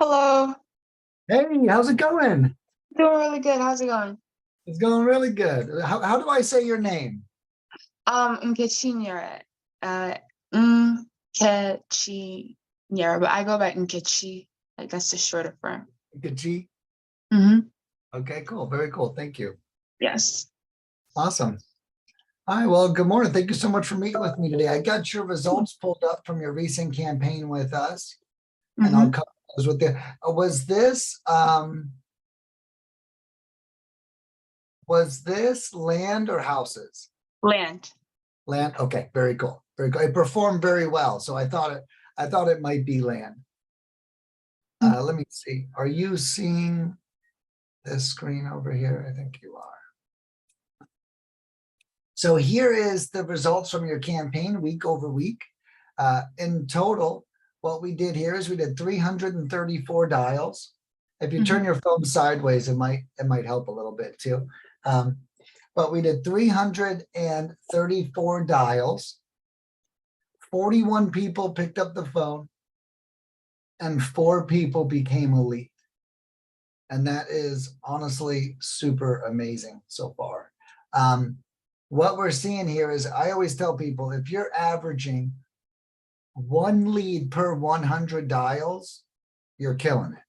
Hello. Hey, how's it going? Doing really good. How's it going? It's going really good. How do I say your name? Nkechinyere. Uh, Nkechinyere, but I go by Nkechi. Like that's the shorter form. Gaji. Mm-hmm. Okay, cool. Very cool. Thank you. Yes. Awesome. All right. Well, good morning. Thank you so much for meeting with me today. I got your results pulled up from your recent campaign with us, and I'll Mm-hmm. cover those with you. Was this land or houses? Land. Land. Okay, very cool. Very cool. It performed very well. So I thought it might be land. Let me see. Are you seeing this screen over here? I think you are. So here is the results from your campaign week over week. In total, what we did here is we did 334 dials. If you turn your phone sideways, it might help a little bit too. But we did 334 dials. 41 people picked up the phone, and 4 people became a lead. And that is honestly super amazing so far. What we're seeing here is I always tell people if you're averaging 1 lead per 100 dials, you're killing it.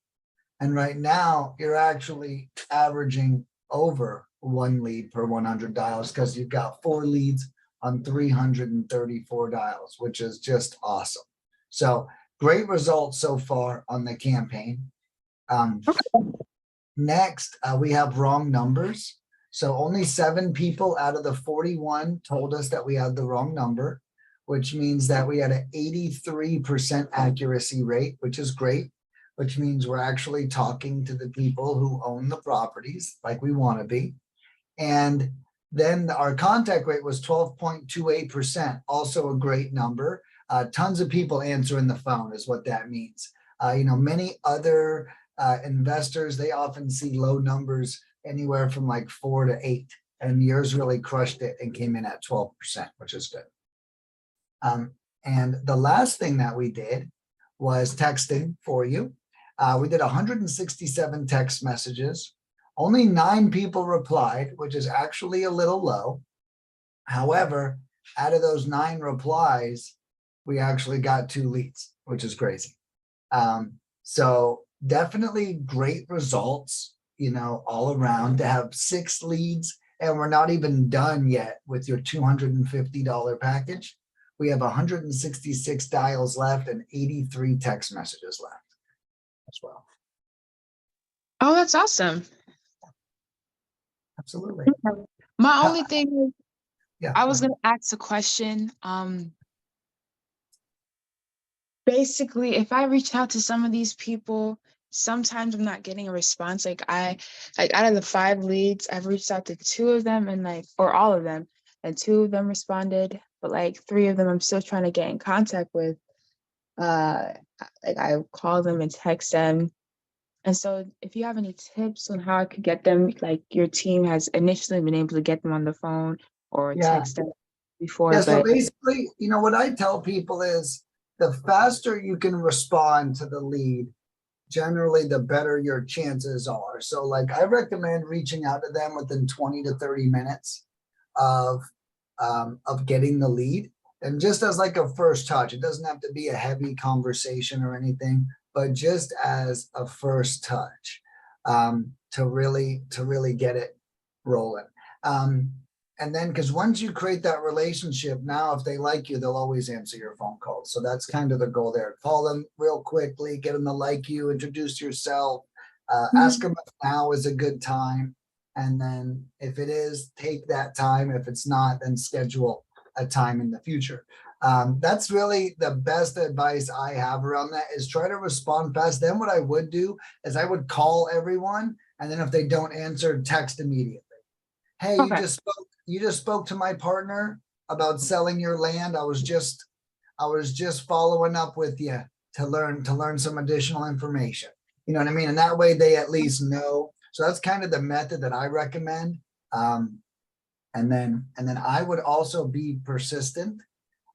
And right now, you're actually averaging over 1 lead per 100 dials because you've got 4 leads on 334 dials, which is just awesome. So great results so far on the campaign. Next, we have wrong numbers. So only 7 people out of the 41 told us that we had the wrong number, which means that we had an 83% accuracy rate, which is great, which means we're actually talking to the people who own the properties like we want to be. And then our contact rate was 12.28%, also a great number. Tons of people answering the phone is what that means. Many other investors, they often see low numbers anywhere from like 4 to 8, and yours really crushed it and came in at 12%, which is good. And the last thing that we did was texting for you. We did 167 text messages. Only 9 people replied, which is actually a little low. However, out of those 9 replies, we actually got 2 leads, which is crazy. So definitely great results, all around to have 6 leads. And we're not even done yet with your $250 package. We have 166 dials left and 83 text messages left as well. Oh, that's awesome. Absolutely. My only thing is, Yeah. I was going to ask a question. Basically, if I reach out to some of these people, sometimes I'm not getting a response. Like out of the 5 leads, I've reached out to 2 of them or all of them, and 2 of them responded, but like 3 of them I'm still trying to get in contact with. Like I call them and text them. And so if you have any tips on how I could get them, like your team has initially been able to get them on the phone or text them before. Yeah. So But basically, what I tell people is the faster you can respond to the lead, generally the better your chances are. So like I recommend reaching out to them within 20 to 30 minutes of getting the lead. And just as like a first touch, it doesn't have to be a heavy conversation or anything, but just as a first touch, to really get it rolling. And then because once you create that relationship, now if they like you, they'll always answer your phone calls. So that's kind of the goal there. Call them real quickly, get them to like you, introduce yourself, ask them if now is a good time. And then if it is, take that time. If it's not, then schedule a time in the future. That's really the best advice I have around that is try to respond fast. Then what I would do is I would call everyone. And then if they don't answer, text immediately. Hey, okay. You just spoke to my partner about selling your land. I was just following up with you to learn some additional information. You know what I mean? And that way they at least know. So that's kind of the method that I recommend. And then I would also be persistent,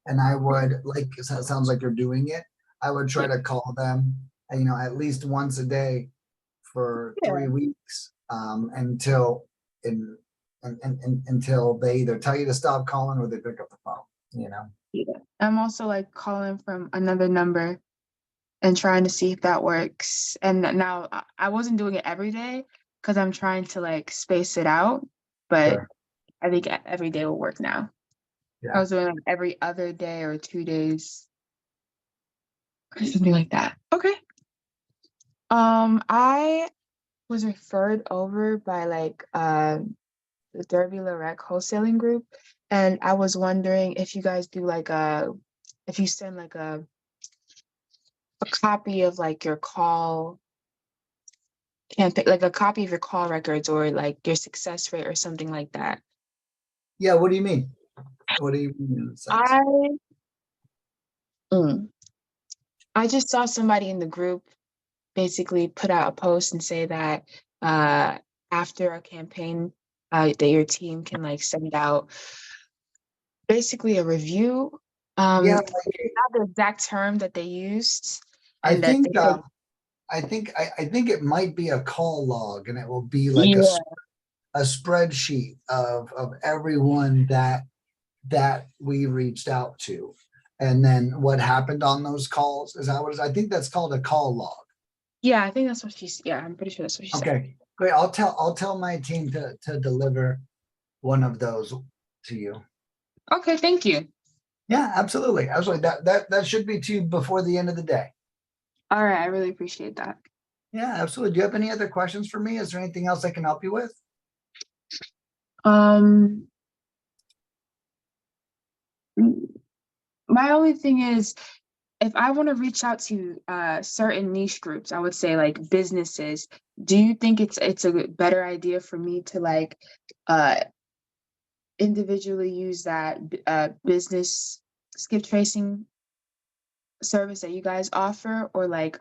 and I would, like, it sounds like you're doing it. I would try to call them at least once a day for Yeah. 3 weeks, until they either tell you to stop calling or they pick up the phone. Yeah. I'm also like calling from another number and trying to see if that works. And now I wasn't doing it every day because I'm trying to like space it out, but Sure. I think every day will work now. I Yeah. was doing like every other day or 2 days or something like that. Okay. I was referred over by like the Derby Lorec wholesaling group, and I was wondering if you guys do like if you send like a copy of like your call campaign, like a copy of your call records or like your success rate or something like that. Yeah. What do you mean? What do you mean in a sense? I mm, I just saw somebody in the group basically put out a post and say that uh after a campaign that your team can like send out basically a review. Yeah. Not the exact term that they used, I and that they think said, I think it might be a call log, and it will be like yeah, a spreadsheet of everyone that we reached out to, and then what happened on those calls. Is that what it is? I think that's called a call log. yeah, I think that's what she's. Yeah, I'm pretty sure that's what she said. Okay, great. I'll tell my team to deliver one of those to you. Okay, thank you. Yeah, absolutely, absolutely. That should be to you before the end of the day. All right, I really appreciate that. Yeah, absolutely. Do you have any other questions for me? Is there anything else I can help you with? Um, m- my only thing is, if I want to reach out to certain niche groups, I would say like businesses. Do you think it's a better idea for me to like uh individually use that business skip tracing service that you guys offer, or like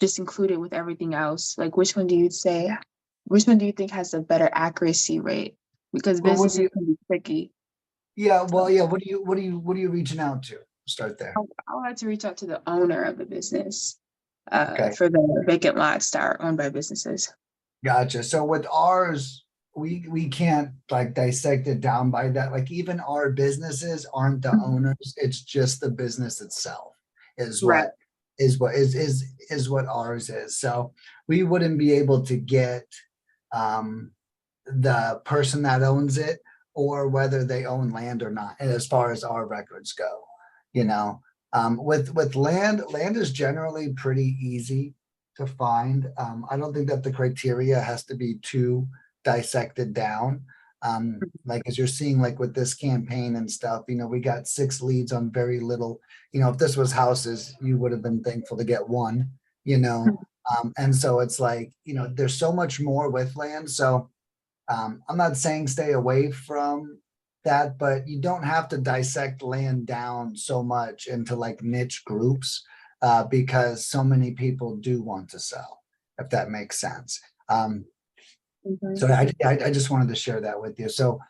just include it with everything else? Like which one do you think has a better accuracy rate? Because Well, what do businesses you? can be tricky. Yeah, So well, yeah. What are you reaching out to? Start there. I would like to reach out to the owner of the business Okay. for the vacant lots that are owned by businesses. Gotcha. So with ours, we can't like dissect it down by that. Like even our businesses aren't the Mhm. owners. It's just the business itself is Right. what is what ours is. So we wouldn't be able to get um the person that owns it or whether they own land or not, and as far as our records go. You know, with land is generally pretty easy to find. I don't think that the criteria has to be too dissected down. Like as you're seeing, like with this campaign and stuff, we got 6 leads on very little. If this was houses, you would have been thankful to get one. You know, and so it's like there's so much more with land. So I'm not saying stay away from that, but you don't have to dissect land down so much into like niche groups because so many people do want to sell, if that makes sense. So Mhm. I just wanted to share that with you. So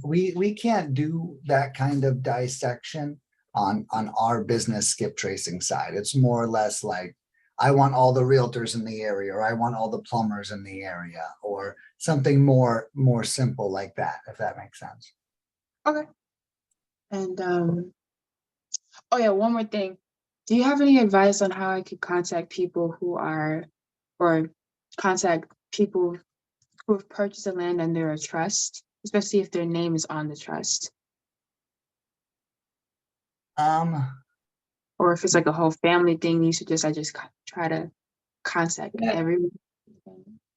we can't do that kind of dissection on our business skip tracing side. It's more or less like I want all the realtors in the area, or I want all the plumbers in the area, or something more simple like that, if that makes sense. Okay. And oh yeah, one more thing. Do you have any advice on how I could contact people who are, or contact people who have purchased the land under a trust, especially if their name is on the trust, Um, or if it's like a whole family thing? You suggest I just try to contact yeah, everyone.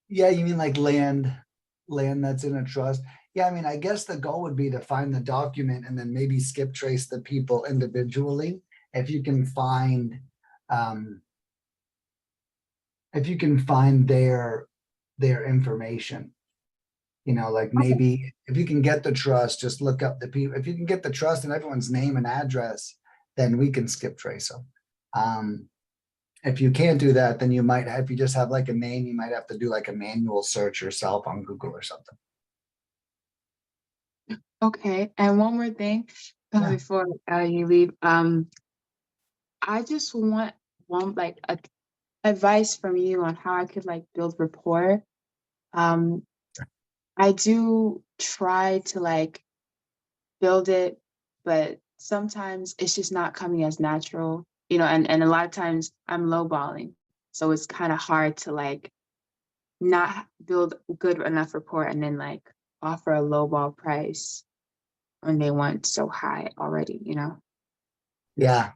yeah, you mean like land that's in a trust? Yeah, I mean, I guess the goal would be to find the document and then maybe skip trace the people individually. If you can find, um, if you can find their information, like Okay. maybe if you can get the trust, just look up the people. If you can get the trust and everyone's name and address, then we can skip trace them. If you can't do that, then you might have, if you just have like a name, you might have to do like a manual search yourself on Google or something. Okay. And one more thing Yeah. before you leave. I just want one like advice from you on how I could like build rapport. Um, I do try to like build it, but sometimes it's just not coming as natural, and a lot of times I'm lowballing. So it's kind of hard to like not build good enough rapport and then like offer a lowball price when they want so high already. Yeah.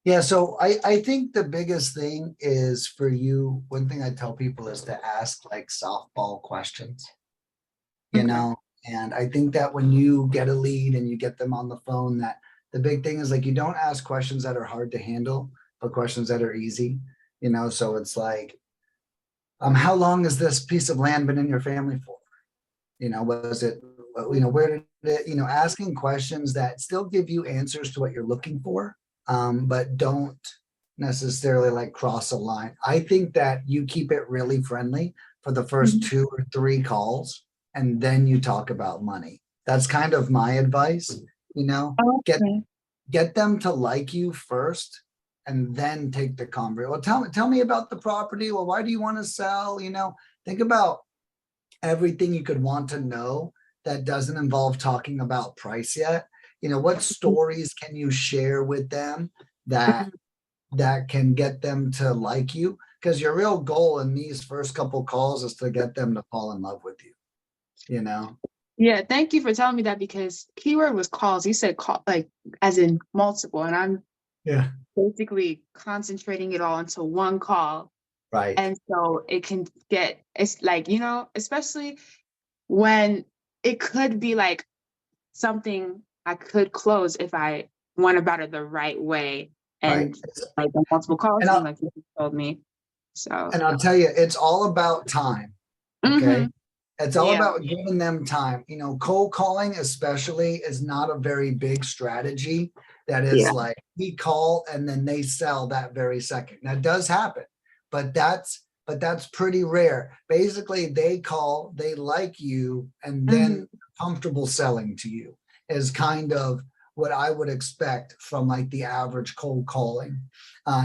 Yeah. So I think the biggest thing is for you, one thing I tell people is to ask like softball questions, you Okay. know, and I think that when you get a lead and you get them on the phone, that the big thing is like you don't ask questions that are hard to handle, but questions that are easy, so it's like, how long has this piece of land been in your family for? Was it, where did it, asking questions that still give you answers to what you're looking for, but don't necessarily like cross a line. I think that you keep it really friendly for the first Mhm. 2 or 3 calls, and then you talk about money. That's kind of my advice, get Okay. get them to like you first and then take the conversation. Well, tell me about the property. Well, why do you want to sell? Think about everything you could want to know that doesn't involve talking about price yet. What stories can you share with them that Mhm. that can get them to like you? Because your real goal in these first couple calls is to get them to fall in love with you, you know? Yeah, thank you for telling me that because keyword was calls. You said call like as in multiple, and I'm Yeah. basically concentrating it all into one call. Right. And so it's like, especially when it could be like something I could close if I went about it the right way Right. and like the multiple calls And thing, I'll like you told me. So, and I'll tell you, it's all about time. Okay. hmm It's all yeah, about giving them time. Cold calling especially is not a very big strategy that is yeah, like we call and then they sell that very second. That does happen, but that's pretty rare. Basically, they call, they like you, and hmm then comfortable selling to you is kind of what I would expect from like the average cold calling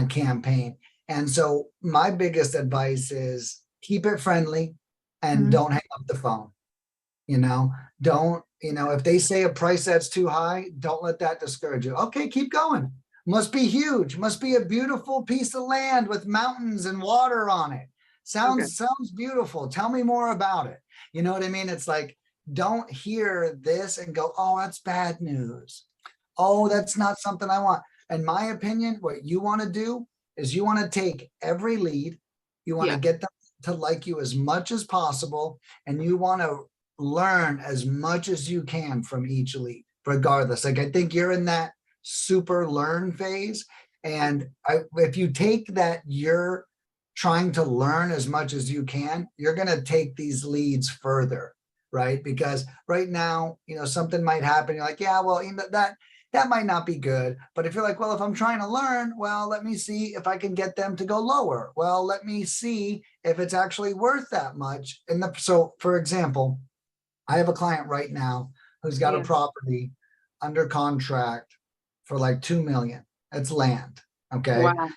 campaign. And so my biggest advice is keep it friendly and hmm don't hang up the phone. You know, don't, if they say a price that's too high, don't let that discourage you. Okay, keep going. Must be huge. Must be a beautiful piece of land with mountains and water on it. okay, Sounds beautiful. Tell me more about it. You know what I mean? It's like, don't hear this and go, oh, that's bad news. Oh, that's not something I want. In my opinion, what you want to do is you want to take every lead, you want to yeah, get them to like you as much as possible, and you want to learn as much as you can from each lead, regardless. Like I think you're in that super learn phase. And if you take that, you're trying to learn as much as you can, you're going to take these leads further, right? Because right now, something might happen. You're like, yeah, well, that might not be good. But if you're like, well, if I'm trying to learn, well, let me see if I can get them to go lower. Well, let me see if it's actually worth that much. So for example, I have a client right now who's got a yeah. property under contract for like 2 million. It's land. Okay. Wow.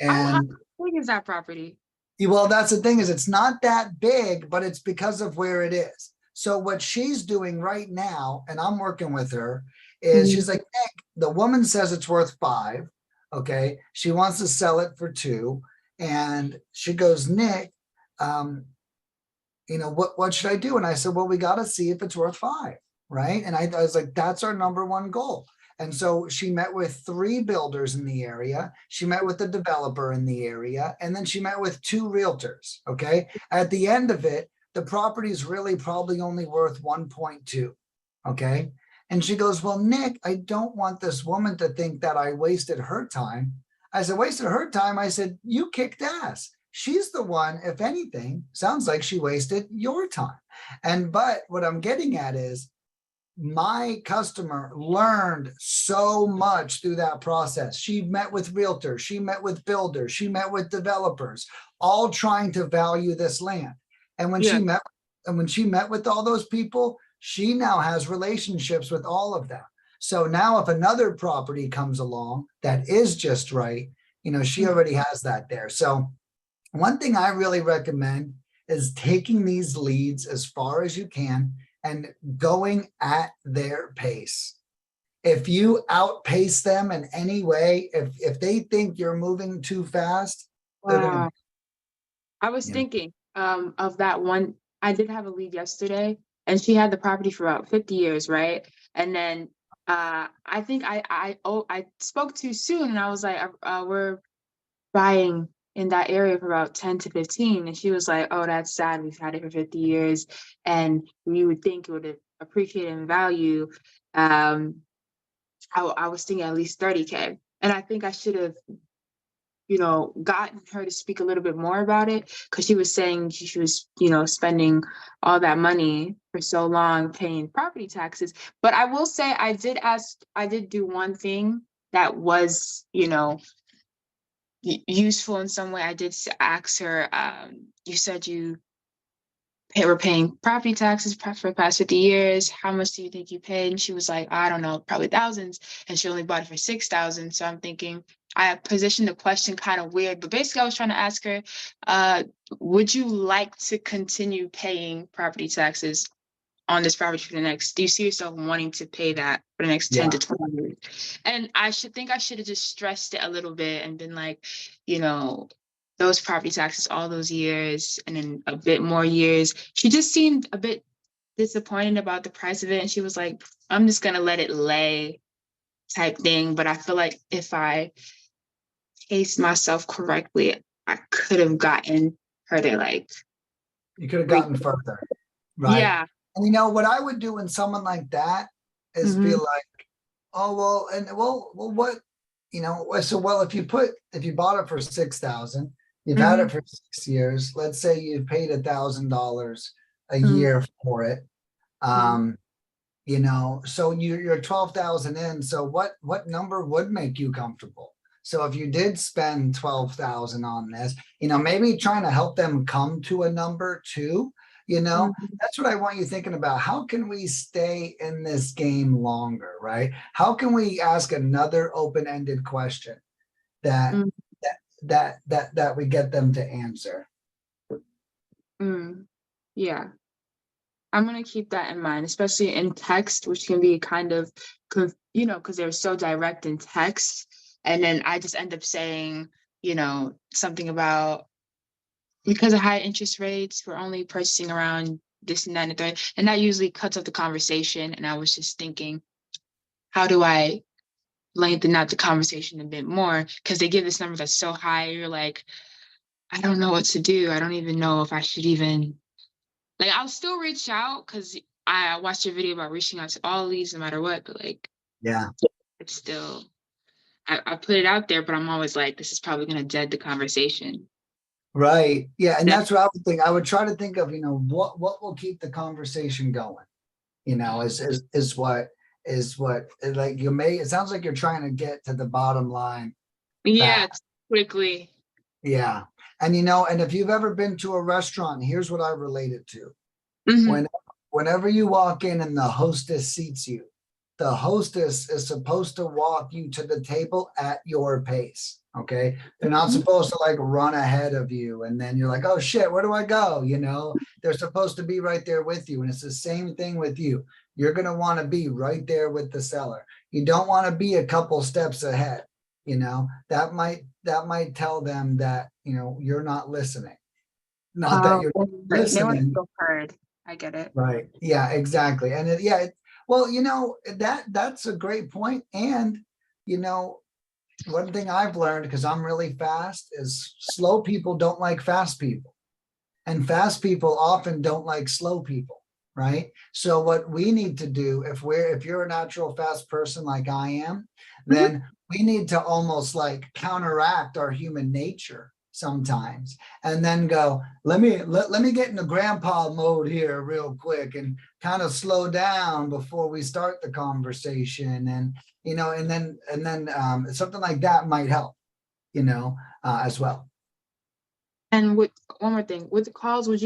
How And big is that property? well, that's the thing is it's not that big, but it's because of where it is. So what she's doing right now, and I'm working with her, is Mhm. she's like, Nick, the woman says it's worth 5. Okay. She wants to sell it for 2. And she goes, Nick, um, what should I do? And I said, well, we got to see if it's worth 5. Right. And I was like, that's our number one goal. And so she met with 3 builders in the area. She met with the developer in the area. And then she met with 2 realtors. Okay. At the end of it, the property is really probably only worth 1.2. Okay. And she goes, well, Nick, I don't want this woman to think that I wasted her time. I said, wasted her time. I said, you kicked ass. She's the one, if anything, sounds like she wasted your time. But what I'm getting at is my customer learned so much through that process. She met with realtors, she met with builders, she met with developers, all trying to value this land. And when Yeah. she met with all those people, she now has relationships with all of them. So now if another property comes along that is just right, she already has that there. So One thing I really recommend is taking these leads as far as you can and going at their pace. If you outpace them in any way, if they think you're moving too fast, they're gonna, Wow. I was you know, thinking of that one. I did have a lead yesterday, and she had the property for about 50 years, right? And then I think I spoke too soon, and I was like, we're buying in that area for about 10 to 15. And she was like, oh, that's sad. We've had it for 50 years, and we would think it would appreciate in value. I was thinking at least 30K. And I think I should have, gotten her to speak a little bit more about it, because she was saying she was, spending all that money for so long paying property taxes. But I will say I did do one thing that was, useful in some way. I did ask her, you said were paying property taxes for the past 50 years. How much do you think you paid? And she was like, I don't know, probably thousands. And she only bought it for 6,000. So I'm thinking, I positioned the question kind of weird, but basically I was trying to ask her, would you like to continue paying property taxes on this property for the next, do you see yourself wanting to pay that for the next 10 yeah, to 20 years? And I should have just stressed it a little bit and been like, you know, those property taxes all those years and then a bit more years. She just seemed a bit disappointed about the price of it. And she was like, I'm just gonna let it lay type thing. But I feel like if I paced myself correctly, I could have gotten her to like, you could have re- gotten further, right? yeah. And you know what I would do in someone like that is be Hmm. like, oh well, and well, what, so well, if you bought it for 6,000, you've had Hmm. it for 6 years. Let's say you paid $1,000 a Hmm. year for it. Um, so you're 12,000 in. So what number would make you comfortable? So if you did spend 12,000 on this, maybe trying to help them come to a number too, Hmm. that's what I want you thinking about. How can we stay in this game longer, right? How can we ask another open-ended question that Hmm. that we get them to answer? Mm, yeah, I'm gonna keep that in mind, especially in text, which can be kind of, because they're so direct in text, and then I just end up saying, something about because of high interest rates, we're only purchasing around this and that and the third, and that usually cuts off the conversation. And I was just thinking, how do I lengthen out the conversation a bit more? Because they give this number that's so high, you're like, I don't know what to do. I don't even know if I should even. Like, I'll still reach out because I watched your video about reaching out to all leads no matter what, but like Yeah. it's still I put it out there, but I'm always like, this is probably gonna dead the conversation. Right. Yeah. And That that's what I would think. I would try to think of, what will keep the conversation going, is what like it sounds like you're trying to get to the bottom line yeah, fast. it's quickly. Yeah. And and if you've ever been to a restaurant, here's what I relate it to. Hmm. When whenever you walk in and the hostess seats you, the hostess is supposed to walk you to the table at your pace. Okay. They're not supposed to like run ahead of you. And then you're like, oh shit, where do I go? They're supposed to be right there with you. And it's the same thing with you. You're going to want to be right there with the seller. You don't want to be a couple steps ahead. That might tell them that, you're not listening. Not that you're They want to listening. feel heard. I get it. Right. Yeah, exactly. And well, that's a great point. And, you know, one thing I've learned because I'm really fast is slow people don't like fast people. And fast people often don't like slow people. Right. So what we need to do if you're a natural fast person like I am, Mhm. then we need to almost like counteract our human nature sometimes and then go, let me get into grandpa mode here real quick and kind of slow down before we start the conversation. And something like that might help, as well. And with one more thing, with the calls, how would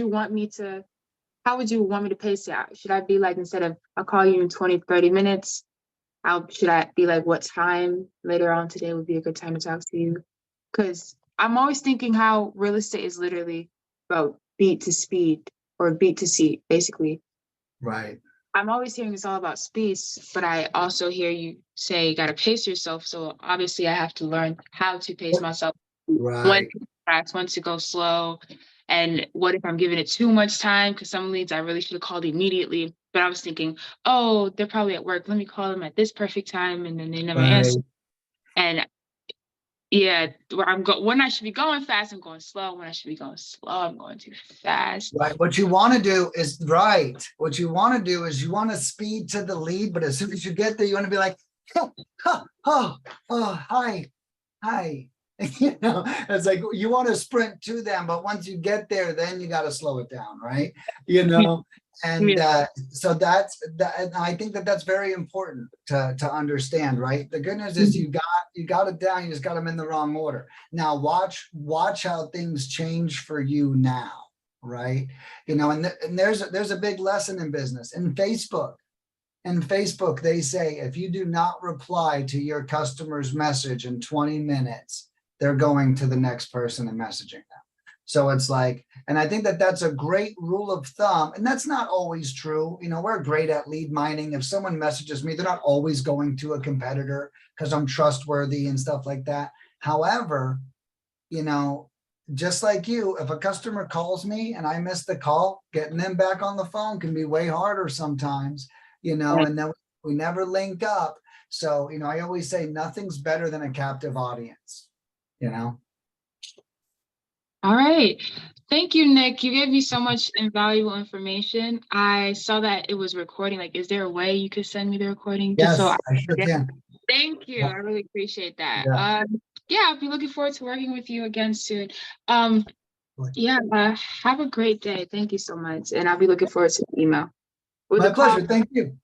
you want me to pace it out? Should I be like, instead of I'll call you in 20, 30 minutes, should I be like, what time later on today would be a good time to talk to you? Because I'm always thinking how real estate is literally about beat to speed or beat to seat, basically. Right, I'm always hearing it's all about space, but I also hear you say you gotta pace yourself. So obviously I have to learn how to pace myself, when right. to fast, when to go slow. And what if I'm giving it too much time? Because some leads I really should have called immediately. But I was thinking, oh, they're probably at work. Let me call them at this perfect time, and then they never Right. answer. And yeah, where when I should be going fast, I'm going slow. When I should be going slow, I'm going too fast. Right. What you want to do is right. What you want to do is you want to speed to the lead, but as soon as you get there, you want to be like, hi, hi. You know, it's like you want to sprint to them, but once you get there, then you got to slow it down, right? You know, and so that's that. And I think that that's very important to understand, right? The good news is you got it down. You just got them in the wrong order. Now watch how things change for you now, right? You know, and there's a big lesson in business. In Facebook, they say if you do not reply to your customer's message in 20 minutes, they're going to the next person and messaging them. So it's like, and I think that that's a great rule of thumb. And that's not always true. You know, we're great at lead mining. If someone messages me, they're not always going to a competitor because I'm trustworthy and stuff like that. However, you know, just like you, if a customer calls me and I miss the call, getting them back on the phone can be way harder sometimes, you know, and then we never link up. So, you know, I always say nothing's better than a captive audience, you know? All right. Thank you, Nick. You gave me so much invaluable information. I saw that it was recording. Like, is there a way you could send me the recording just so Yes, I sure can. Thank you. Yeah. I really appreciate that. Yeah. Yeah, I'll be looking forward to working with you again soon. Yeah, have a great day. Thank you so much. And I'll be looking forward to the email. With My the call. pleasure. Thank you.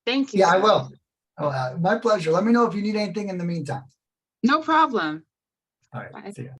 Thank you Yeah, I so much. will. Oh, my pleasure. Let me know if you need anything in the meantime. No problem. All right. Bye. See ya.